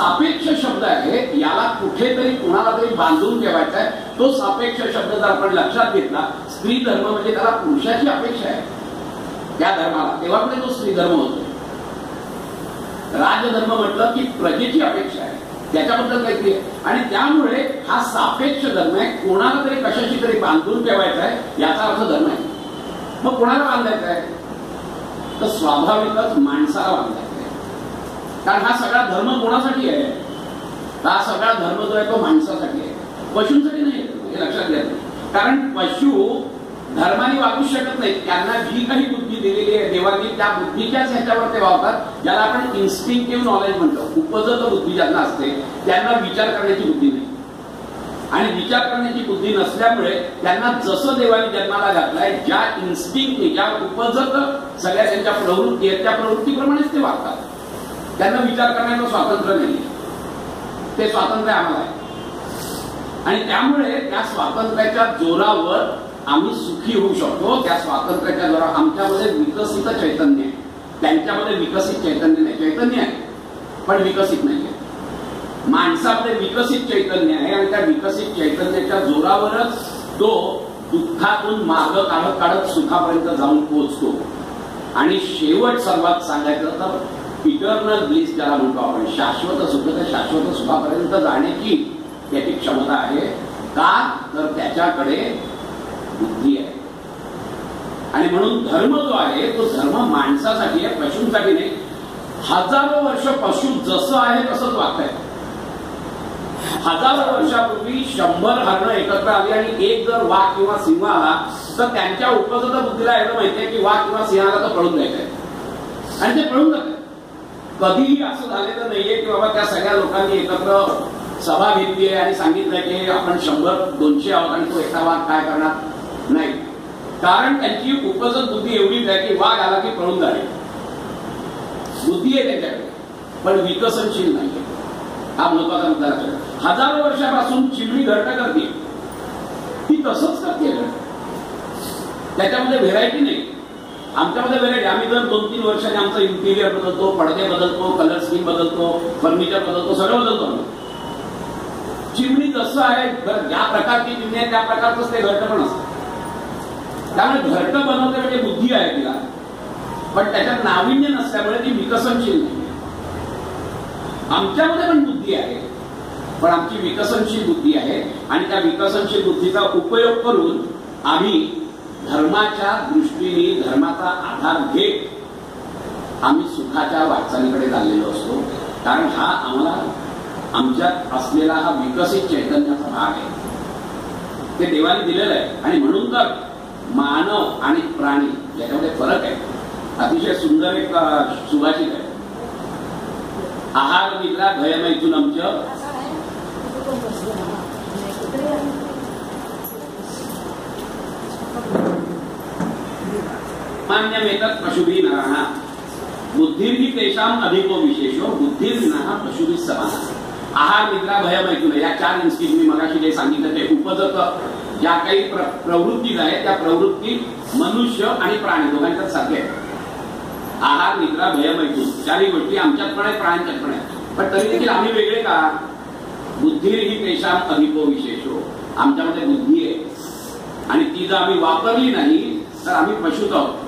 सापेक्ष शब्द आहे, याला कुठेतरी कुणाला तरी बांधून ठेवायचा आहे. तो सापेक्ष शब्द जर आपण लक्षात घेतला, स्त्री धर्म म्हणजे त्याला पुरुषाची अपेक्षा आहे त्या धर्माला, तेव्हा पुढे तो स्त्री धर्म होतो. राजधर्म म्हटलं की प्रजेची अपेक्षा आहे, त्याच्याबद्दल काहीतरी आहे. आणि त्यामुळे हा सापेक्ष धर्म आहे, कोणाला तरी कशाशी तरी बांधून ठेवायचा आहे, याचा अर्थ धर्म आहे. मग कोणाला बांधायचा आहे? तर स्वाभाविकच माणसाला बांधायचा आहे. कारण हा सगळा धर्म कोणासाठी आहे? हा सगळा धर्म जो आहे तो माणसासाठी आहे, पशूंसाठी नाही. हे लक्षात घ्या. कारण पशु धर्माने वागू शकत नाही. त्यांना जी काही बुद्धी दिलेली आहे देवानी, त्या बुद्धीच्याच ह्याच्यावर ते वागतात, ज्याला आपण इन्स्टिंक्टिव्ह नॉलेज म्हणतो. उपजत बुद्धी ज्यांना असते त्यांना विचार करण्याची बुद्धी नाही. आणि विचार करण्याची बुद्धी नसल्यामुळे त्यांना जसं देवाने जन्माला घातलाय, ज्या इन्स्टिंक्टने, ज्या उपजत सगळ्या त्यांच्या प्रवृत्ती आहेत त्या प्रवृत्तीप्रमाणेच ते वागतात. त्यांना विचार करण्याचं स्वातंत्र्य नाही. ते स्वातंत्र्य आम्हाला आहे. आणि त्यामुळे त्या स्वातंत्र्याच्या जोरावर आम्ही सुखी होऊ शकतो. त्या स्वातंत्र्याच्या जोरावर आमच्यामध्ये विकसित चैतन्य आहे, त्यांच्यामध्ये विकसित चैतन्य नाही. चैतन्य आहे पण विकसित नाही आहे. माणसामध्ये विकसित चैतन्य आहे आणि त्या विकसित चैतन्याच्या जोरावरच तो दुःखातून मार्ग काढत काढत सुखापर्यंत जाऊन पोहोचतो. आणि शेवट सर्वात सांगायचं तर इटर्नल ब्लिस ज्याला म्हणतो आपण, शाश्वत सुख, त्या शाश्वत सुखापर्यंत जाण्याची त्याची क्षमता आहे. का? तर त्याच्याकडे बुद्धी आहे. आणि म्हणून धर्म जो आहे तो धर्म माणसासाठी आहे, पशूंसाठी नाही. हजारो वर्ष पशु जसं आहे तसंच वागताय. हजारो वर्षापूर्वी 100 हरणं एकत्र आली आणि एक जर वाघ किंवा सिंह आला तर त्यांच्या उपजत बुद्धीला एवढं माहिती आहे की वाघ किंवा सिंहाला तर पळून जायचंय आणि ते पळून जातात. कधीही असं झालेलं नाहीये की बाबा त्या सगळ्या लोकांनी एकत्र सभा घेतली आहे आणि सांगितलंय की आपण 100-200 आहोत आणि तो एकटा वाघ काय करणार नाही. कारण त्यांची उपजत बुद्धी एवढीच आहे की वाघ आला की पळून जाणे बुद्धी आहे त्यांच्याकडे, पण विकसनशील नाहीये. हा महत्वाचा मुद्दा आहे. हजारो वर्षापासून चिमणी घरटं करते, ती तसंच करते. त्याच्यामध्ये व्हेरायटी नाही. आमच्यामध्ये व्हेरायटी. आम्ही जर 2-3 वर्षांनी आमचं इंटिरियर बदलतो, पडदे बदलतो, कलर स्कीम बदलतो, फर्निचर बदलतो, सगळं बदलतो. चिमणी जसं आहे, ज्या प्रकारची चिमणी आहे त्या प्रकारचंच ते घरटं पण असतं. त्यामुळे घरटं बनवते म्हणजे बुद्धी आहे तिला, पण त्याच्यात नाविन्य नसल्यामुळे ती विकसनशील नाही. आमच्यामध्ये पण बुद्धी आहे, पण आमची विकसनशील बुद्धी आहे. आणि त्या विकसनशील बुद्धीचा उपयोग करून आम्ही धर्माच्या दृष्टीने, धर्माचा आधार घेत आम्ही सुखाच्या वाटचालीकडे चाललेलो असतो. कारण हा आम्हाला आमच्यात असलेला हा विकसित चैतन्याचा भाग आहे, ते देवाने दिलेलं आहे. आणि म्हणून तर मानव आणि प्राणी याच्यामध्ये फरक आहे. अतिशय सुंदर एक सुभाषित आहे, आहार निद्रा भयमैथुनम च मान्यमेतत् पशुभिः नरः बुद्धिर्हि तेषाम् अधिको विशेषो बुद्धिर्नः पशुभिः समानः. आहार निद्रा भयमैथुन या 4 इन्स्टिंक्ट मी मगाशी जे सांगितलं ते उपजत ज्या काही प्रवृत्ती आहेत त्या प्रवृत्ती मनुष्य आणि प्राणी दोघांच्याच सारख्या आहेत. आहार निद्रा भयमैथुन 4 गोष्टी आमच्यात पण आहेत, प्राण्यांच्यात पण आहेत. पण तरी देखील आम्ही वेगळे का? बुद्धिर्हि तेषाम् अधिको विशेषो. आमच्यामध्ये बुद्धी आहे आणि ती जर आम्ही वापरली नाही तर आम्ही पशुच आहोत.